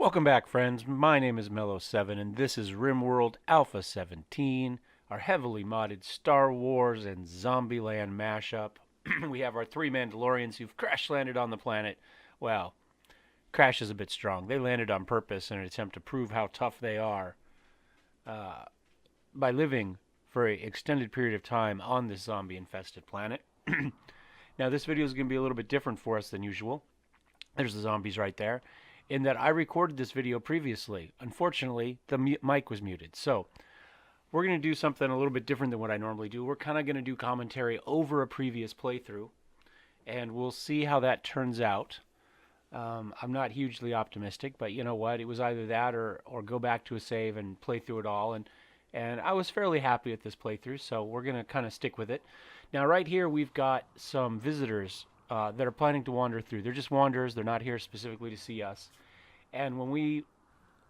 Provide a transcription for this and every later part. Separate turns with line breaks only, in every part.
Welcome back, friends. My name is Mellow7, and this is Rimworld Alpha 17, our heavily modded Star Wars and Zombieland mashup. We have our three Mandalorians who've crash landed on the planet. Well, crash is a bit strong. They landed on purpose in an attempt to prove how tough they are uh, by living for an extended period of time on this zombie-infested planet. Now, this video is going to be a little bit different for us than usual. There's the zombies right there. In that I recorded this video previously. Unfortunately, the mic was muted. So we're going to do something a little bit different than what I normally do. We're kind of going to do commentary over a previous playthrough, and we'll see how that turns out. I'm not hugely optimistic, but you know what? It was either that or go back to a save and play through it all. And I was fairly happy with this playthrough, so we're going to kind of stick with it. Now, right here, we've got some visitors that are planning to wander through. They're just wanderers. They're not here specifically to see us. And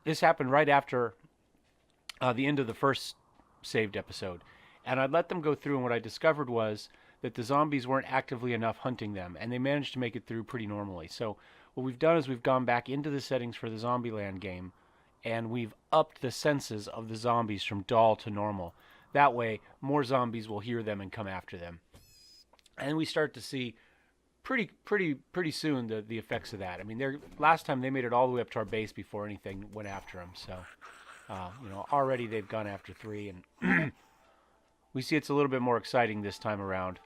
this happened right after the end of the first saved episode. And I'd let them go through, and what I discovered was that the zombies weren't actively enough hunting them, and they managed to make it through pretty normally. So what we've done is we've gone back into the settings for the Zombieland game, and we've upped the senses of the zombies from dull to normal. That way, more zombies will hear them and come after them. And we start to see pretty soon the effects of that. I mean, last time they made it all the way up to our base before anything went after them. So, already they've gone after 3, and we see it's a little bit more exciting this time around.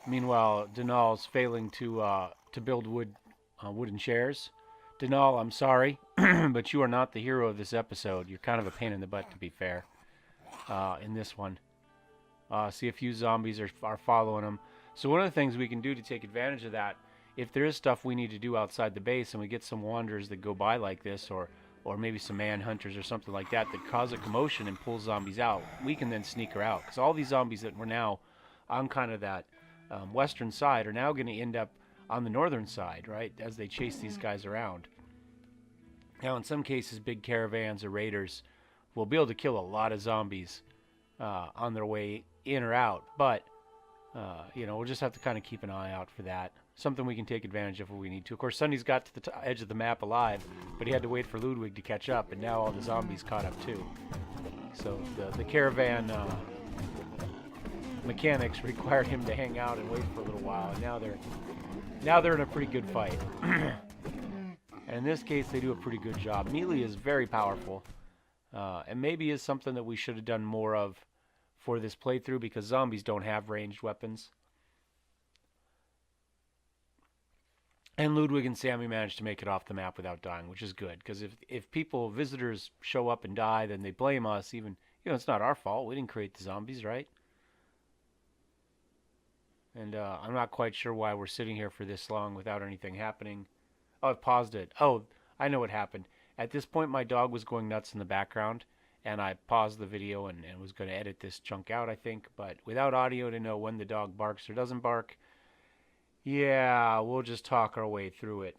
Meanwhile, Denal's failing to build wooden chairs. Denal, I'm sorry, but you are not the hero of this episode. You're kind of a pain in the butt, to be fair, in this one. See a few zombies are following them. So one of the things we can do to take advantage of that, if there is stuff we need to do outside the base and we get some wanderers that go by like this, or maybe some manhunters or something like that cause a commotion and pull zombies out, we can then sneak her out. Because all these zombies that were now on kind of that western side are now going to end up on the northern side, right, as they chase these guys around. Now, in some cases, big caravans or raiders will be able to kill a lot of zombies on their way in or out, but we'll just have to kind of keep an eye out for that. Something we can take advantage of if we need to. Of course, Sonny's got to the edge of the map alive, but he had to wait for Ludwig to catch up, and now all the zombies caught up too. So the caravan mechanics required him to hang out and wait for a little while, and now they're in a pretty good fight. And in this case, they do a pretty good job. Melee is very powerful, and maybe is something that we should have done more of for this playthrough, because zombies don't have ranged weapons. And Ludwig and Sammy managed to make it off the map without dying, which is good, because if visitors show up and die, then they blame us. Even, it's not our fault. We didn't create the zombies, right? And I'm not quite sure why we're sitting here for this long without anything happening. Oh, I've paused it. Oh, I know what happened. At this point, my dog was going nuts in the background, and I paused the video and was going to edit this chunk out, I think. But without audio to know when the dog barks or doesn't bark, yeah, we'll just talk our way through it.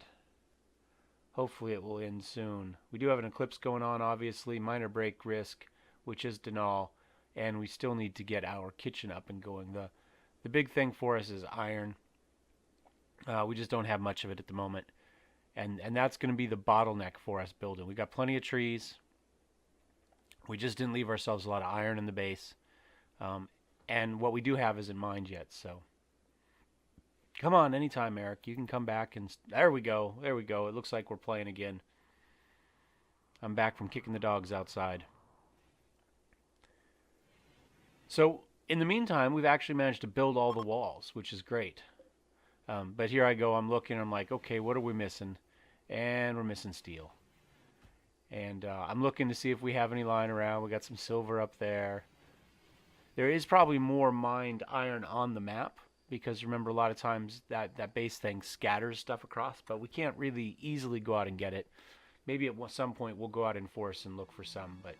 Hopefully it will end soon. We do have an eclipse going on, obviously. Minor break risk, which is Denal. And we still need to get our kitchen up and going. The big thing for us is iron. We just don't have much of it at the moment. And that's going to be the bottleneck for us building. We've got plenty of trees. We just didn't leave ourselves a lot of iron in the base. And what we do have isn't mined yet, so. Come on, anytime, Eric. You can come back and... There we go. There we go. It looks like we're playing again. I'm back from kicking the dogs outside. So, in the meantime, we've actually managed to build all the walls, which is great. But here I go. I'm looking. I'm like, okay, what are we missing? And we're missing steel. And I'm looking to see if we have any lying around. We got some silver up there. There is probably more mined iron on the map, because remember, a lot of times that base thing scatters stuff across, but we can't really easily go out and get it. Maybe at some point we'll go out in force and look for some. But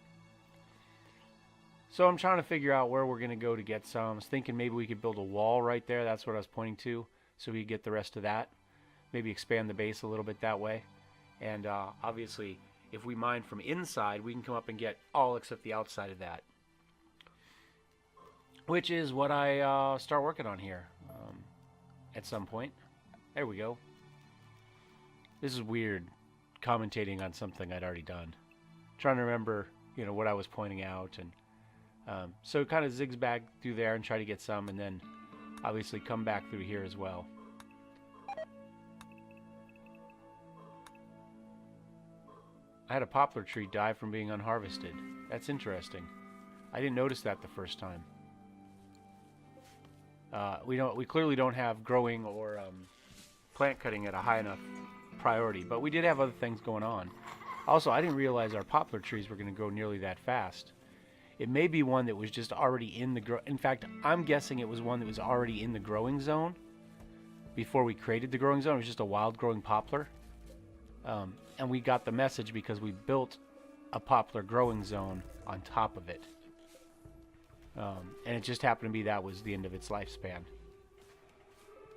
so I'm trying to figure out where we're going to go to get some. I was thinking maybe we could build a wall right there. That's what I was pointing to, so we could get the rest of that. Maybe expand the base a little bit that way. And obviously, if we mine from inside, we can come up and get all except the outside of that, which is what I start working on here at some point. There we go. This is weird, commentating on something I'd already done. Trying to remember, what I was pointing out, and so kind of zigzag through there and try to get some, and then obviously come back through here as well. I had a poplar tree die from being unharvested. That's interesting. I didn't notice that the first time. We clearly don't have growing or plant cutting at a high enough priority, but we did have other things going on. Also, I didn't realize our poplar trees were going to grow nearly that fast. It may be one that was just already in the in fact, I'm guessing it was one that was already in the growing zone before we created the growing zone. It was just a wild growing poplar. And we got the message because we built a poplar growing zone on top of it. And it just happened to be that was the end of its lifespan.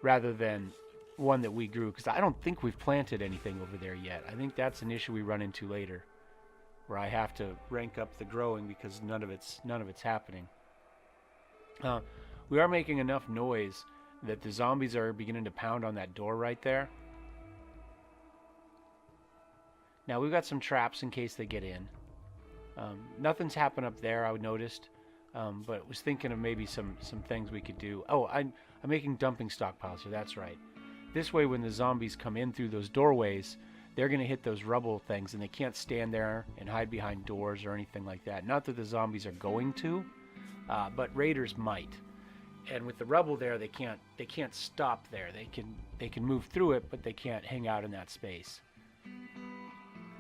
Rather than one that we grew, because I don't think we've planted anything over there yet. I think that's an issue we run into later, where I have to rank up the growing because none of it's happening. We are making enough noise that the zombies are beginning to pound on that door right there. Now we've got some traps in case they get in. Nothing's happened up there, I noticed, but was thinking of maybe some things we could do. Oh, I'm making dumping stockpiles here. That's right. This way, when the zombies come in through those doorways, they're going to hit those rubble things, and they can't stand there and hide behind doors or anything like that. Not that the zombies are going to, but raiders might. And with the rubble there, they can't stop there. They can move through it, but they can't hang out in that space.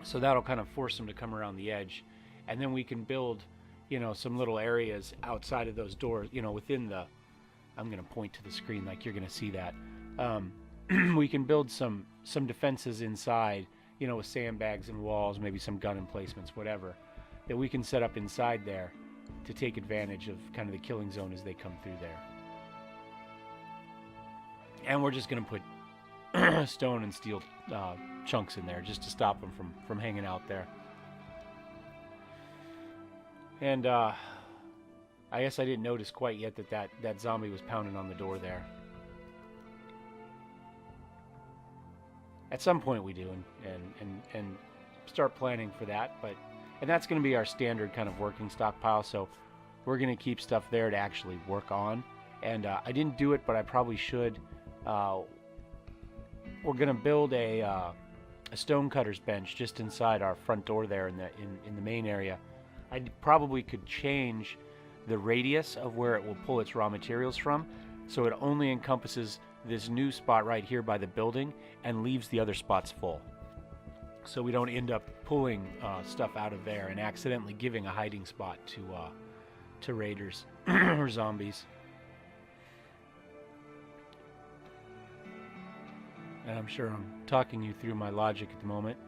So that'll kind of force them to come around the edge, and then we can build, some little areas outside of those doors. Within the, I'm going to point to the screen like you're going to see that. We can build some defenses inside, with sandbags and walls, maybe some gun emplacements, whatever, that we can set up inside there to take advantage of kind of the killing zone as they come through there. And we're just going to put stone and steel chunks in there just to stop them from hanging out there. And I guess I didn't notice quite yet that zombie was pounding on the door there. At some point we do, and start planning for that. And that's going to be our standard kind of working stockpile. So we're going to keep stuff there to actually work on. And I didn't do it, but I probably should. We're going to build a stonecutter's bench just inside our front door there in the main area. I probably could change the radius of where it will pull its raw materials from, so it only encompasses this new spot right here by the building and leaves the other spots full, so we don't end up pulling stuff out of there and accidentally giving a hiding spot to raiders or zombies. And I'm sure I'm talking you through my logic at the moment.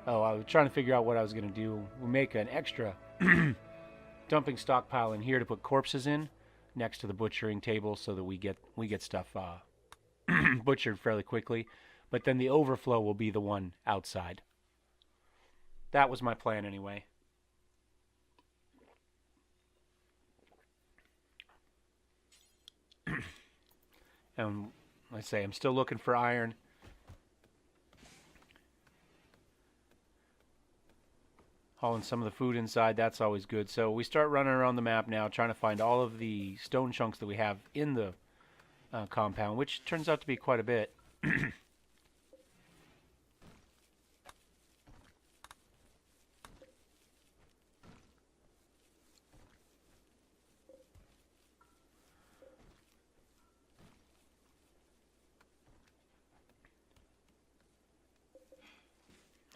Oh, I was trying to figure out what I was going to do. We'll make an extra dumping stockpile in here to put corpses in next to the butchering table, so that we get stuff butchered fairly quickly. But then the overflow will be the one outside. That was my plan anyway. Like I say, I'm still looking for iron. Hauling some of the food inside, that's always good. So we start running around the map now, trying to find all of the stone chunks that we have in the compound, which turns out to be quite a bit.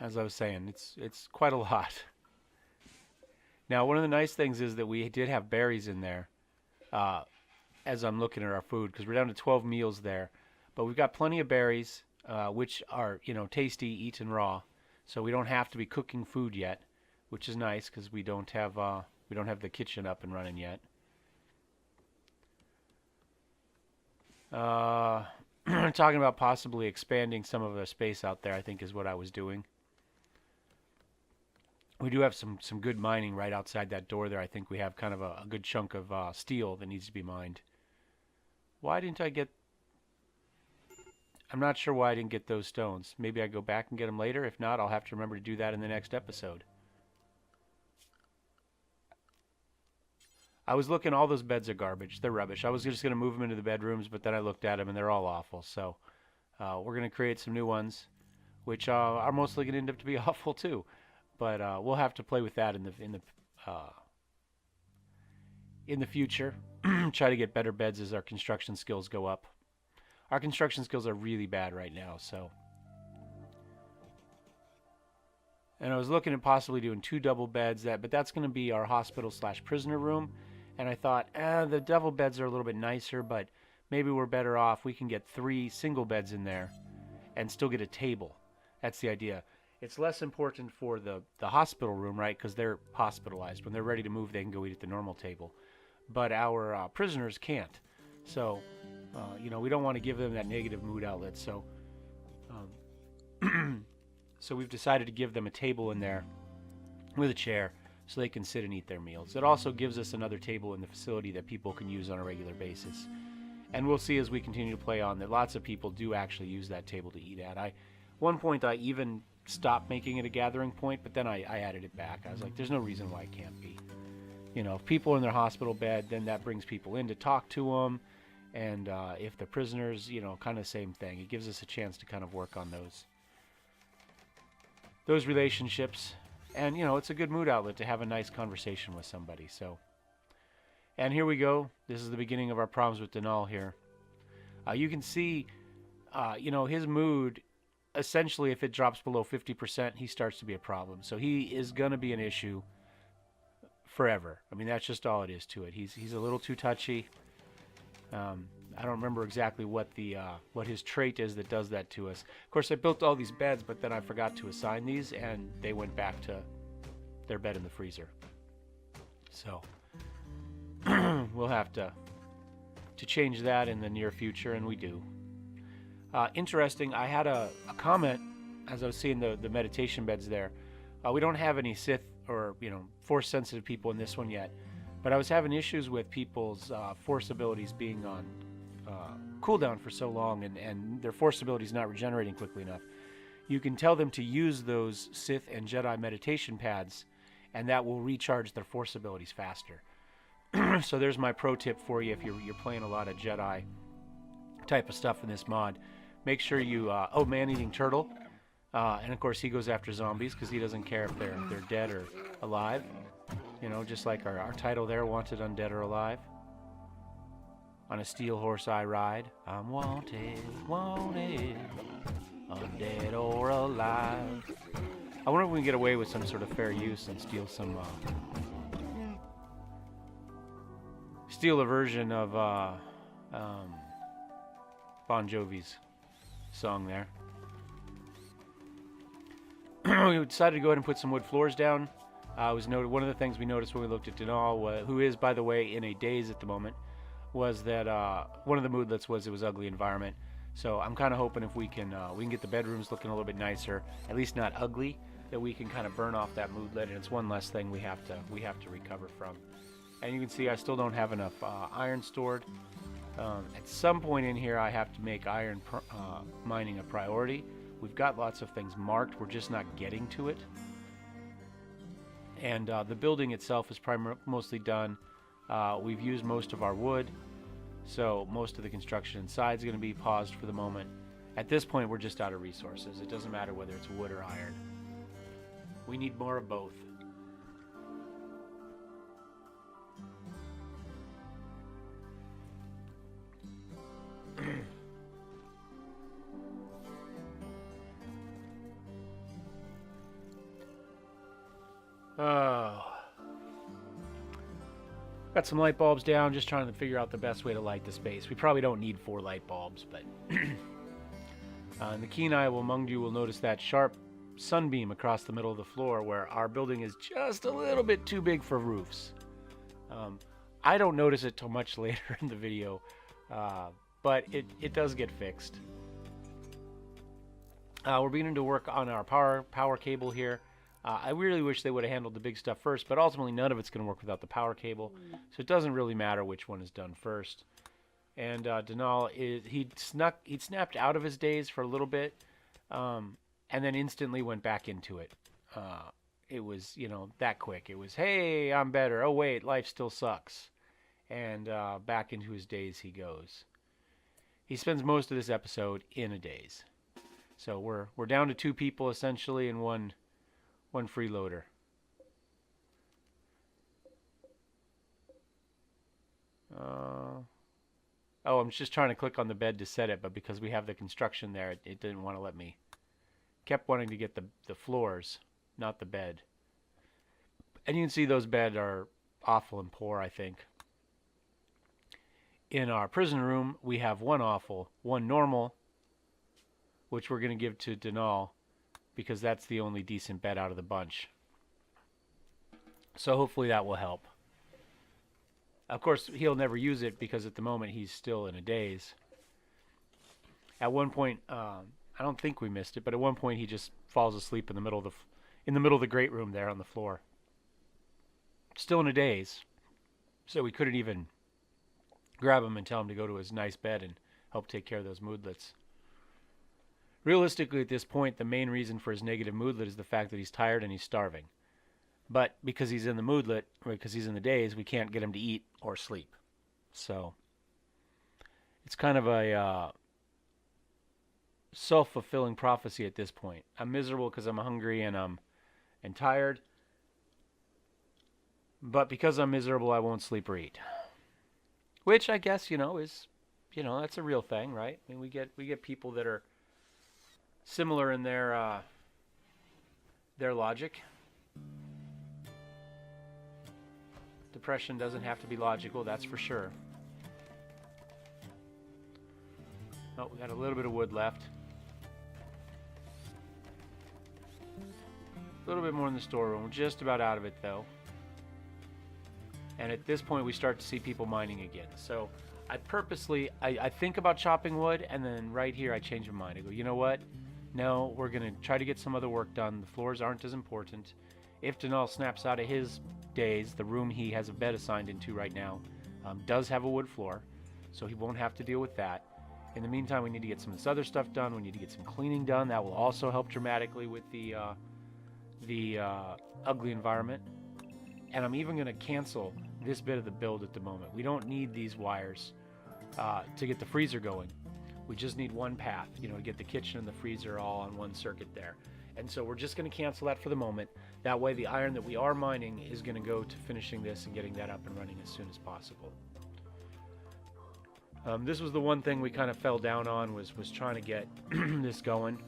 As I was saying, it's quite a lot. Now, one of the nice things is that we did have berries in there as I'm looking at our food, because we're down to 12 meals there. But we've got plenty of berries, which are, tasty, eaten raw. So we don't have to be cooking food yet, which is nice because we don't have the kitchen up and running yet. Talking about possibly expanding some of the space out there, I think, is what I was doing. We do have some good mining right outside that door there. I think we have kind of a good chunk of steel that needs to be mined. Why didn't I get... I'm not sure why I didn't get those stones. Maybe I go back and get them later. If not, I'll have to remember to do that in the next episode. I was looking, all those beds are garbage. They're rubbish. I was just going to move them into the bedrooms, but then I looked at them and they're all awful. So we're going to create some new ones, which are mostly going to end up to be awful too. But we'll have to play with that in the future. Try to get better beds as our construction skills go up. Our construction skills are really bad right now, so. And I was looking at possibly doing 2 double beds, but that's going to be our hospital/prisoner room. And I thought, the double beds are a little bit nicer, but maybe we're better off. We can get 3 single beds in there and still get a table. That's the idea. It's less important for the hospital room, right? Because they're hospitalized. When they're ready to move, they can go eat at the normal table. But our prisoners can't. So, we don't want to give them that negative mood outlet. So, so we've decided to give them a table in there with a chair so they can sit and eat their meals. It also gives us another table in the facility that people can use on a regular basis. And we'll see as we continue to play on that lots of people do actually use that table to eat at. One point I even stopped making it a gathering point, but then I added it back. I was like, there's no reason why it can't be. If people are in their hospital bed, then that brings people in to talk to them. And if the prisoners, kind of the same thing. It gives us a chance to kind of work on those relationships. And, it's a good mood outlet to have a nice conversation with somebody. So, and here we go. This is the beginning of our problems with Denal here. You can see, his mood, essentially, if it drops below 50%, he starts to be a problem. So he is going to be an issue forever. I mean, that's just all it is to it. He's a little too touchy. I don't remember exactly what his trait is that does that to us. Of course, I built all these beds, but then I forgot to assign these, and they went back to their bed in the freezer. So we'll have to change that in the near future, and we do. Interesting, I had a comment as I was seeing the meditation beds there. We don't have any Sith or Force-sensitive people in this one yet, but I was having issues with people's Force abilities being on cooldown for so long, and their Force abilities not regenerating quickly enough. You can tell them to use those Sith and Jedi meditation pads, and that will recharge their Force abilities faster. So there's my pro tip for you if you're playing a lot of Jedi type of stuff in this mod. Make sure you man-eating turtle, and of course he goes after zombies because he doesn't care if they're dead or alive. Just like our title there, wanted, undead, or alive. On a steel horse I ride. I'm wanted, undead or alive. I wonder if we can get away with some sort of fair use and steal a version of Bon Jovi's song there. We decided to go ahead and put some wood floors down. Was noted one of the things we noticed when we looked at Denal, who is, by the way, in a daze at the moment, was that one of the moodlets was it was ugly environment. So I'm kind of hoping if we can get the bedrooms looking a little bit nicer, at least not ugly, that we can kind of burn off that moodlet, and it's one less thing we have to recover from. And you can see I still don't have enough iron stored. At some point in here, I have to make iron mining a priority. We've got lots of things marked. We're just not getting to it. And the building itself is mostly done. We've used most of our wood, so most of the construction inside is going to be paused for the moment. At this point, we're just out of resources. It doesn't matter whether it's wood or iron. We need more of both. Oh. Got some light bulbs down, just trying to figure out the best way to light the space. We probably don't need 4 light bulbs, but and the keen eye among you will notice that sharp sunbeam across the middle of the floor where our building is just a little bit too big for roofs. I don't notice it till much later in the video, but it does get fixed. We're beginning to work on our power cable here. I really wish they would have handled the big stuff first, but ultimately none of it's going to work without the power cable, so it doesn't really matter which one is done first. And Denal he'd snapped out of his daze for a little bit, and then instantly went back into it. It was, that quick. It was, hey, I'm better. Oh wait, life still sucks. And back into his daze he goes. He spends most of this episode in a daze. So we're down to 2 people essentially and one freeloader. Oh, I'm just trying to click on the bed to set it, but because we have the construction there, it didn't want to let me. Kept wanting to get the floors, not the bed. And you can see those beds are awful and poor, I think. In our prison room, we have one awful, one normal, which we're going to give to Denal because that's the only decent bed out of the bunch. So hopefully that will help. Of course, he'll never use it because at the moment he's still in a daze. At one point, I don't think we missed it, but at one point he just falls asleep in the middle of the great room there on the floor. Still in a daze, so we couldn't even grab him and tell him to go to his nice bed and help take care of those moodlets. Realistically, at this point, the main reason for his negative moodlet is the fact that he's tired and he's starving. But because he's in the moodlet, or because he's in the daze, we can't get him to eat or sleep. So it's kind of a self-fulfilling prophecy at this point. I'm miserable because I'm hungry and tired. But because I'm miserable, I won't sleep or eat. Which I guess, is, that's a real thing, right? I mean, we get people that are similar in their logic. Depression doesn't have to be logical, that's for sure. Oh, we got a little bit of wood left. A little bit more in the storeroom. We're just about out of it, though. And at this point, we start to see people mining again. So I purposely, I think about chopping wood, and then right here I change my mind. I go, you know what? No, we're going to try to get some other work done. The floors aren't as important. If Denal snaps out of his days, the room he has a bed assigned into right now does have a wood floor, so he won't have to deal with that. In the meantime, we need to get some of this other stuff done. We need to get some cleaning done. That will also help dramatically with the ugly environment. And I'm even going to cancel this bit of the build at the moment. We don't need these wires to get the freezer going. We just need one path, to get the kitchen and the freezer all on one circuit there. And so we're just going to cancel that for the moment. That way the iron that we are mining is going to go to finishing this and getting that up and running as soon as possible. This was the one thing we kind of fell down on was trying to get this going.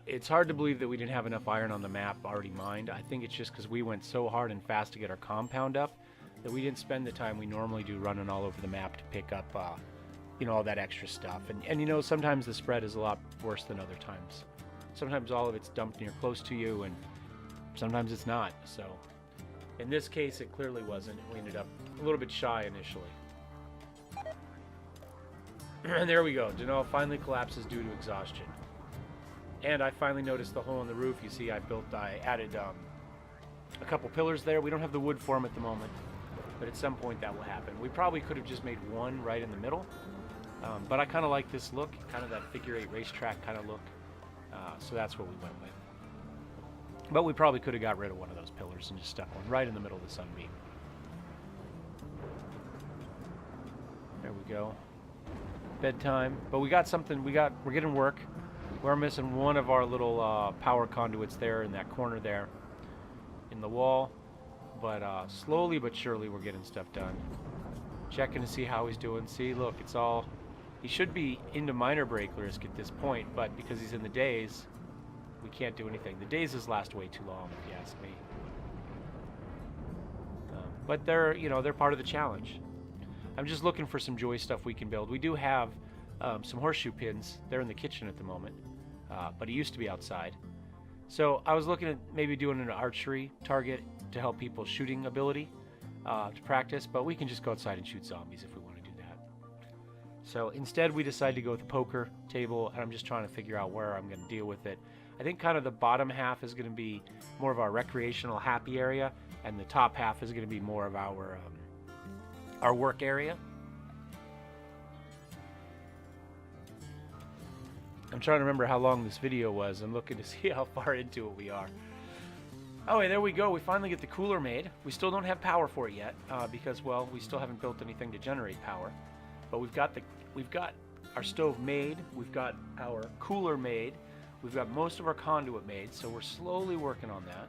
It's hard to believe that we didn't have enough iron on the map already mined. I think it's just because we went so hard and fast to get our compound up that we didn't spend the time we normally do running all over the map to pick up all that extra stuff. And sometimes the spread is a lot worse than other times. Sometimes all of it's dumped near close to you, and sometimes it's not. So in this case, it clearly wasn't. We ended up a little bit shy initially. And there we go. Denal finally collapses due to exhaustion. And I finally noticed the hole in the roof. You see, I added a couple pillars there. We don't have the wood for them at the moment, but at some point that will happen. We probably could have just made one right in the middle. But I kind of like this look, kind of that figure-8 racetrack kind of look. So that's what we went with. But we probably could have got rid of one of those pillars and just stuck one right in the middle of the sunbeam. There we go. Bedtime. But we got something. We're getting work. We're missing one of our little power conduits there in that corner there in the wall. But slowly but surely we're getting stuff done. Checking to see how he's doing. See, look, it's all... He should be into minor break risk at this point, but because he's in the daze, we can't do anything. The dazes last way too long, if you ask me. But they're part of the challenge. I'm just looking for some joy stuff we can build. We do have some horseshoe pins. They're in the kitchen at the moment, but it used to be outside. So I was looking at maybe doing an archery target to help people's shooting ability to practice, but we can just go outside and shoot zombies if we want to do that. So instead we decided to go with the poker table, and I'm just trying to figure out where I'm going to deal with it. I think kind of the bottom half is going to be more of our recreational happy area, and the top half is going to be more of our our work area. I'm trying to remember how long this video was. I'm looking to see how far into it we are. Oh, hey, there we go. We finally get the cooler made. We still don't have power for it yet because, well, we still haven't built anything to generate power. But we've got our stove made. We've got our cooler made. We've got most of our conduit made. So we're slowly working on that.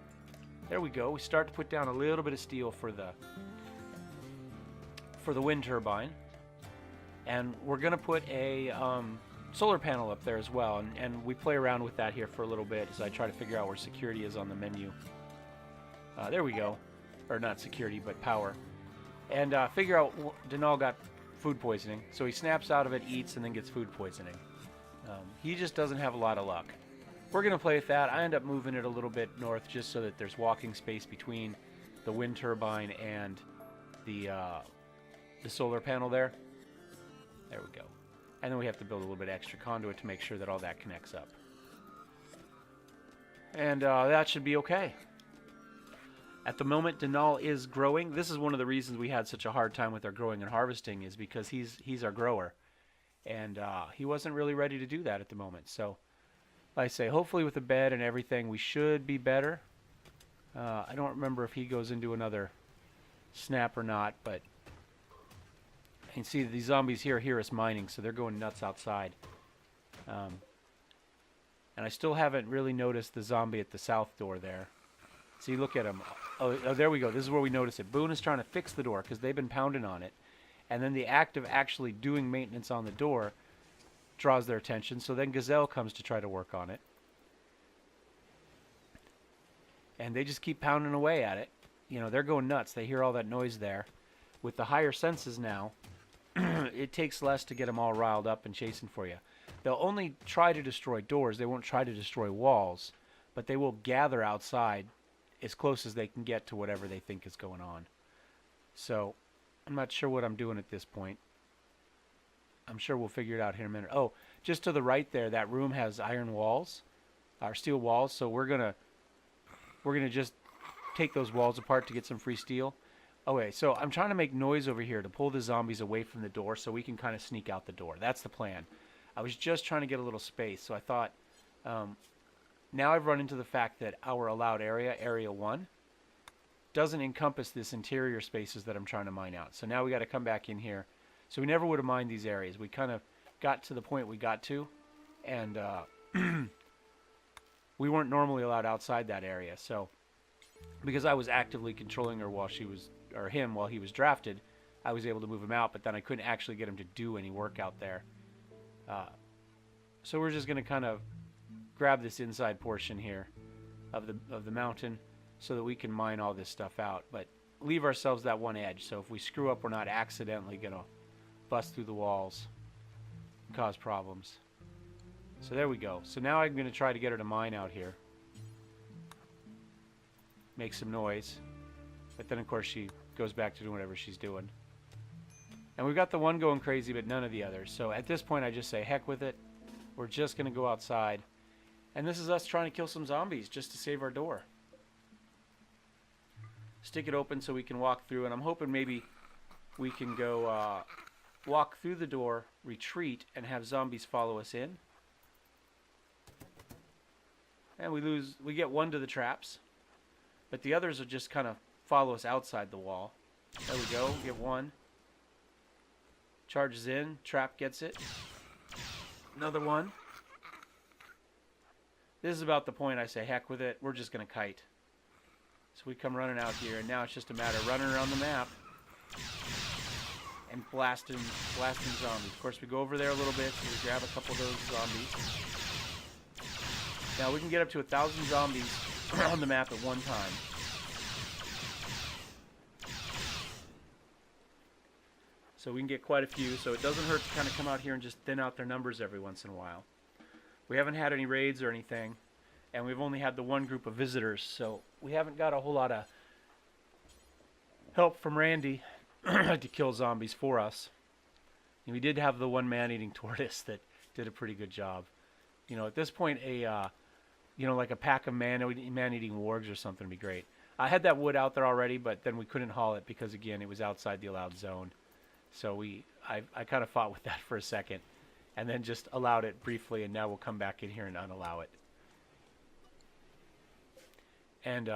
There we go. We start to put down a little bit of steel for the wind turbine, and we're gonna put a solar panel up there as well, and we play around with that here for a little bit as I try to figure out where security is on the menu. There we go. Or not security, but power. And figure out, Denal got food poisoning, so he snaps out of it, eats, and then gets food poisoning. He just doesn't have a lot of luck. We're going to play with that. I end up moving it a little bit north just so that there's walking space between the wind turbine and the solar panel there. There we go. And then we have to build a little bit extra conduit to make sure that all that connects up. And that should be okay. At the moment, Denal is growing. This is one of the reasons we had such a hard time with our growing and harvesting, is because he's our grower. And he wasn't really ready to do that at the moment. So, like I say, hopefully with the bed and everything, we should be better. I don't remember if he goes into another snap or not, but you can see these zombies here hear us mining, so they're going nuts outside. And I still haven't really noticed the zombie at the south door there. See, look at him. Oh, there we go. This is where we notice it. Boone is trying to fix the door because they've been pounding on it. And then the act of actually doing maintenance on the door draws their attention. So then Gazelle comes to try to work on it. And they just keep pounding away at it. You know, they're going nuts. They hear all that noise there. With the higher senses now, it takes less to get them all riled up and chasing for you. They'll only try to destroy doors. They won't try to destroy walls. But they will gather outside as close as they can get to whatever they think is going on. So, I'm not sure what I'm doing at this point. I'm sure we'll figure it out here in a minute. Oh, just to the right there, that room has iron walls, or steel walls. So we're gonna just take those walls apart to get some free steel. Okay, so I'm trying to make noise over here to pull the zombies away from the door so we can kind of sneak out the door. That's the plan. I was just trying to get a little space, so I thought, now I've run into the fact that our allowed area, Area 1, doesn't encompass this interior spaces that I'm trying to mine out. So now we got to come back in here. So we never would have mined these areas. We kind of got to the point we got to, and we weren't normally allowed outside that area. So because I was actively controlling her while she was, or him while he was drafted, I was able to move him out, but then I couldn't actually get him to do any work out there. So we're just going to kind of grab this inside portion here of the mountain so that we can mine all this stuff out, but leave ourselves that one edge, so if we screw up, we're not accidentally going to bust through the walls and cause problems. So there we go. So now I'm going to try to get her to mine out here. Make some noise. But then, of course, she goes back to doing whatever she's doing. And we've got the one going crazy, but none of the others. So at this point, I just say, heck with it. We're just going to go outside. And this is us trying to kill some zombies just to save our door. Stick it open so we can walk through. And I'm hoping maybe we can go walk through the door, retreat, and have zombies follow us in. And we get one to the traps. But the others will just kind of follow us outside the wall. There we go. Get one. Charges in. Trap gets it. Another one. This is about the point I say, heck with it. We're just going to kite. So we come running out here, and now it's just a matter of running around the map and blasting zombies. Of course, we go over there a little bit, so we grab a couple of those zombies. Now, we can get up to 1,000 zombies on the map at one time. So we can get quite a few, so it doesn't hurt to kind of come out here and just thin out their numbers every once in a while. We haven't had any raids or anything, and we've only had the one group of visitors, so we haven't got a whole lot of help from Randy to kill zombies for us. And we did have the one man-eating tortoise that did a pretty good job. You know, at this point, like a pack of man-eating wargs or something would be great. I had that wood out there already, but then we couldn't haul it because, again, it was outside the allowed zone. So I kind of fought with that for a second, and then just allowed it briefly, and now we'll come back in here and unallow it. And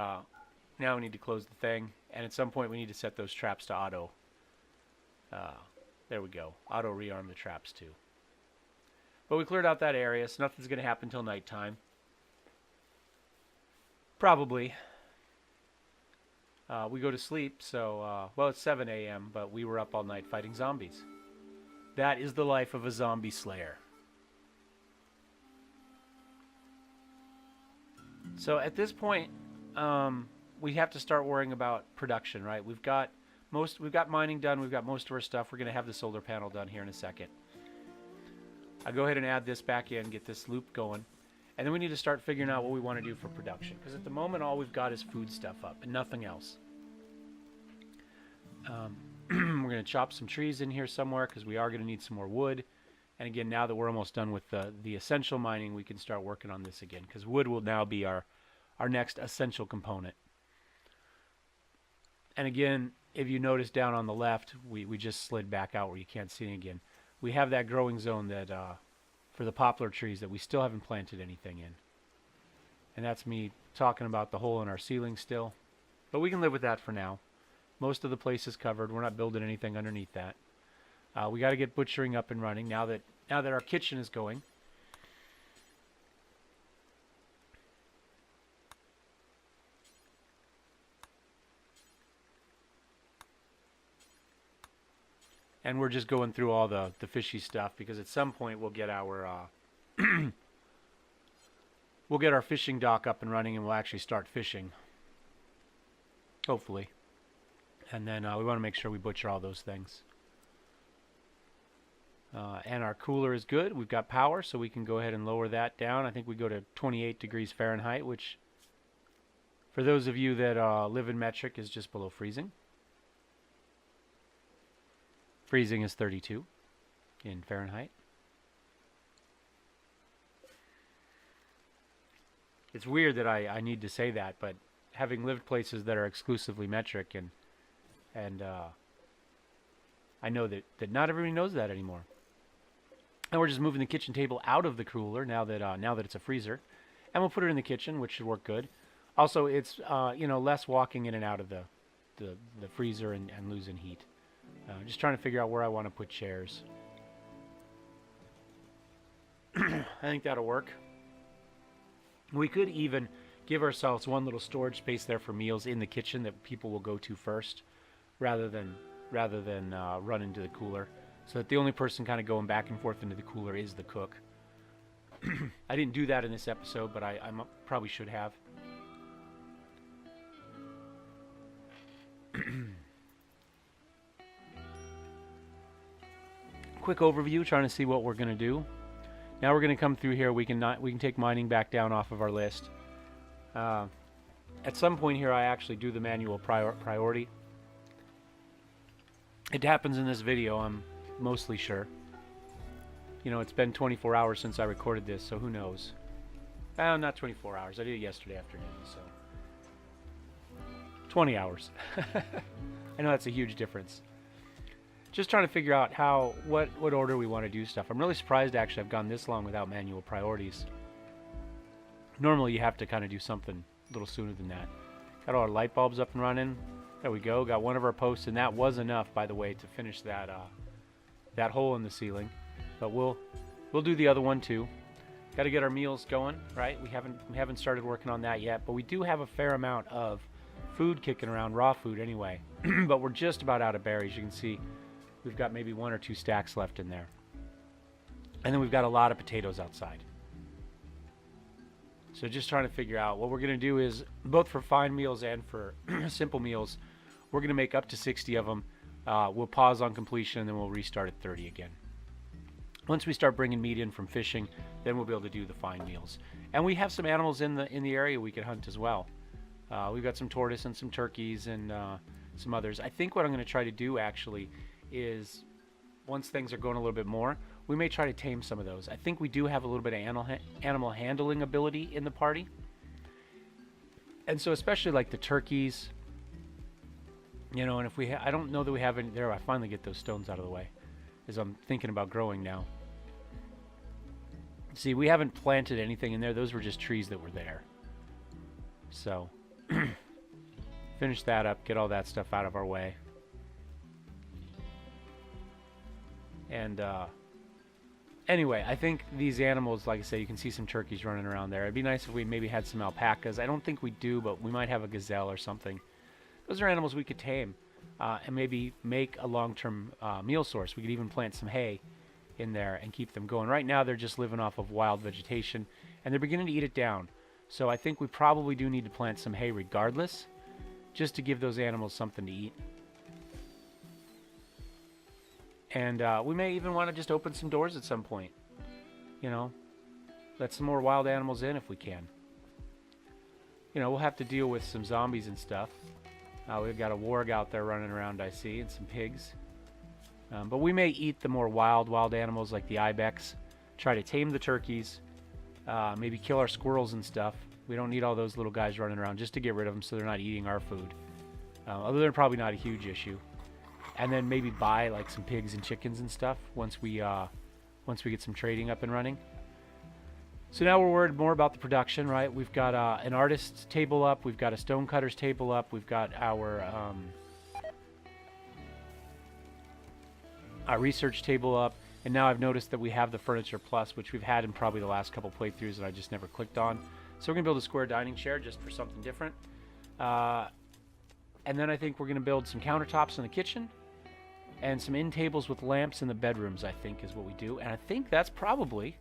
now we need to close the thing, and at some point we need to set those traps to auto. There we go. Auto rearm the traps too. But we cleared out that area, so nothing's going to happen until nighttime. Probably. We go to sleep, so, well, it's 7 a.m., but we were up all night fighting zombies. That is the life of a zombie slayer. So at this point, we have to start worrying about production, right? We've got mining done, we've got most of our stuff. We're going to have the solar panel done here in a second. I'll go ahead and add this back in, get this loop going. And then we need to start figuring out what we want to do for production. Because at the moment, all we've got is food stuff up and nothing else. We're going to chop some trees in here somewhere because we are going to need some more wood. And again, now that we're almost done with the essential mining, we can start working on this again. Because wood will now be our next essential component. And again, if you notice down on the left, we just slid back out where you can't see it again. We have that growing zone that for the poplar trees that we still haven't planted anything in. And that's me talking about the hole in our ceiling still. But we can live with that for now. Most of the place is covered. We're not building anything underneath that. We got to get butchering up and running now that our kitchen is going. And we're just going through all the fishy stuff because at some point we'll get our we'll get our fishing dock up and running and we'll actually start fishing. Hopefully. And then we want to make sure we butcher all those things. And our cooler is good. We've got power, so we can go ahead and lower that down. I think we go to 28 degrees Fahrenheit, which for those of you that live in metric is just below freezing. Freezing is 32 in Fahrenheit. It's weird that I need to say that, but having lived places that are exclusively metric and I know that not everybody knows that anymore. And we're just moving the kitchen table out of the cooler now that it's a freezer, and we'll put it in the kitchen, which should work good. Also, it's less walking in and out of the freezer and losing heat. Just trying to figure out where I want to put chairs. I think that'll work. We could even give ourselves one little storage space there for meals in the kitchen that people will go to first, rather than run into the cooler, so that the only person kind of going back and forth into the cooler is the cook. I didn't do that in this episode, but I probably should have. Quick overview, trying to see what we're going to do. Now we're going to come through here. We can take mining back down off of our list. At some point here, I actually do the manual priority. It happens in this video, I'm mostly sure. It's been 24 hours since I recorded this, so who knows? Not 24 hours. I did it yesterday afternoon, so 20 hours. I know that's a huge difference. Just trying to figure out what order we want to do stuff. I'm really surprised actually I've gone this long without manual priorities. Normally you have to kind of do something a little sooner than that. Got all our light bulbs up and running. There we go. Got one of our posts, and that was enough, by the way, to finish that hole in the ceiling. But we'll do the other one too. Got to get our meals going, right? We haven't started working on that yet, but we do have a fair amount of food kicking around, raw food anyway. But we're just about out of berries. You can see we've got maybe 1 or 2 stacks left in there. And then we've got a lot of potatoes outside. So just trying to figure out what we're going to do is, both for fine meals and for simple meals, we're going to make up to 60 of them. We'll pause on completion, and then we'll restart at 30 again. Once we start bringing meat in from fishing, then we'll be able to do the fine meals. And we have some animals in the area we can hunt as well. We've got some tortoise and some turkeys and some others. I think what I'm going to try to do actually is, once things are going a little bit more, we may try to tame some of those. I think we do have a little bit of animal handling ability in the party. And so especially like the turkeys You know, and if I don't know that we have any there. I finally get those stones out of the way, as I'm thinking about growing now. See, we haven't planted anything in there. Those were just trees that were there. So, finish that up, get all that stuff out of our way. And, anyway, I think these animals, like I said, you can see some turkeys running around there. It'd be nice if we maybe had some alpacas. I don't think we do, but we might have a gazelle or something. Those are animals we could tame and maybe make a long-term meal source. We could even plant some hay in there and keep them going. Right now, they're just living off of wild vegetation, and they're beginning to eat it down. So I think we probably do need to plant some hay regardless, just to give those animals something to eat. And we may even want to just open some doors at some point. You know, let some more wild animals in if we can. You know, we'll have to deal with some zombies and stuff. We've got a warg out there running around, I see, and some pigs. But we may eat the more wild animals like the ibex. Try to tame the turkeys. Maybe kill our squirrels and stuff. We don't need all those little guys running around, just to get rid of them so they're not eating our food. Although they're probably not a huge issue. And then maybe buy like some pigs and chickens and stuff once we get some trading up and running. So now we're worried more about the production, right? We've got an artist's table up. We've got a stonecutter's table up. We've got our research table up. And now I've noticed that we have the Furniture Plus, which we've had in probably the last couple playthroughs that I just never clicked on. So we're going to build a square dining chair just for something different. And then I think we're going to build some countertops in the kitchen. And some end tables with lamps in the bedrooms, I think, is what we do. And I think that's probably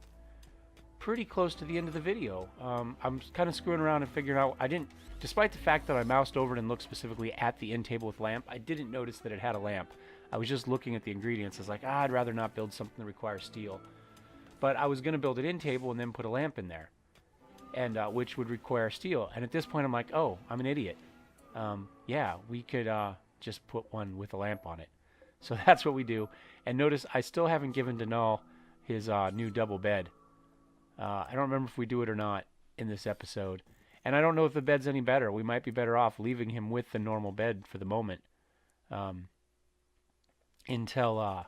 pretty close to the end of the video. I'm kind of screwing around and figuring out, despite the fact that I moused over it and looked specifically at the end table with lamp, I didn't notice that it had a lamp. I was just looking at the ingredients. I was like, I'd rather not build something that requires steel. But I was going to build an end table and then put a lamp in there, and which would require steel. And at this point, I'm like, oh, I'm an idiot. Yeah, we could just put one with a lamp on it. So that's what we do. And notice I still haven't given Denal his new double bed. I don't remember if we do it or not in this episode. And I don't know if the bed's any better. We might be better off leaving him with the normal bed for the moment. Until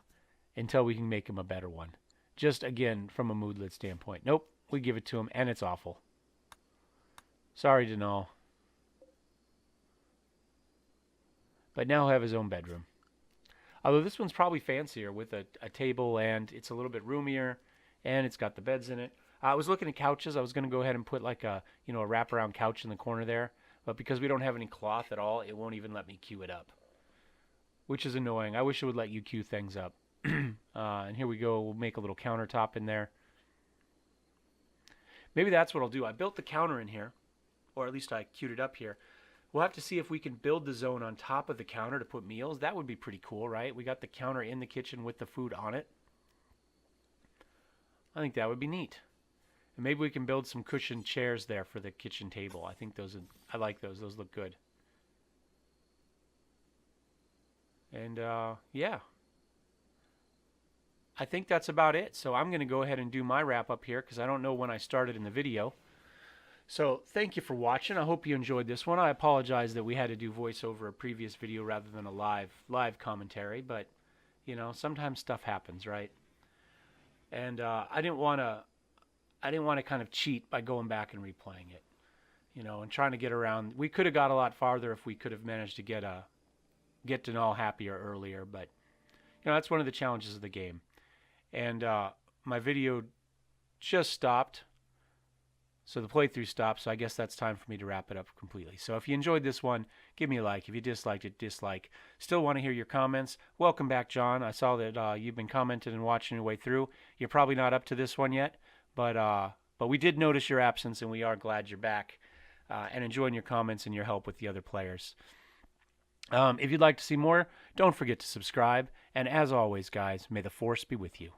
we can make him a better one. Just, again, from a moodlet standpoint. Nope, we give it to him, and it's awful. Sorry, Denal. But now he'll have his own bedroom. Although this one's probably fancier with a table, and it's a little bit roomier, and it's got the beds in it. I was looking at couches. I was going to go ahead and put like a wraparound couch in the corner there, but because we don't have any cloth at all, it won't even let me queue it up, which is annoying. I wish it would let you queue things up. And here we go. We'll make a little countertop in there. Maybe that's what I'll do. I built the counter in here, or at least I queued it up here. We'll have to see if we can build the zone on top of the counter to put meals. That would be pretty cool, right? We got the counter in the kitchen with the food on it. I think that would be neat. And maybe we can build some cushioned chairs there for the kitchen table. I think I like those. Those look good. And yeah. I think that's about it. So I'm going to go ahead and do my wrap up here because I don't know when I started in the video. So thank you for watching. I hope you enjoyed this one. I apologize that we had to do voice over a previous video rather than a live commentary, but you know, sometimes stuff happens, right? And I didn't want to kind of cheat by going back and replaying it, you know, and trying to get around. We could have got a lot farther if we could have managed to get Denal happier earlier, but you know, that's one of the challenges of the game. And my video just stopped. So the playthrough stopped, so I guess that's time for me to wrap it up completely. So if you enjoyed this one, give me a like. If you disliked it, dislike. Still want to hear your comments. Welcome back, John. I saw that you've been commenting and watching your way through. You're probably not up to this one yet, but we did notice your absence, and we are glad you're back and enjoying your comments and your help with the other players. If you'd like to see more, don't forget to subscribe. And as always, guys, may the Force be with you.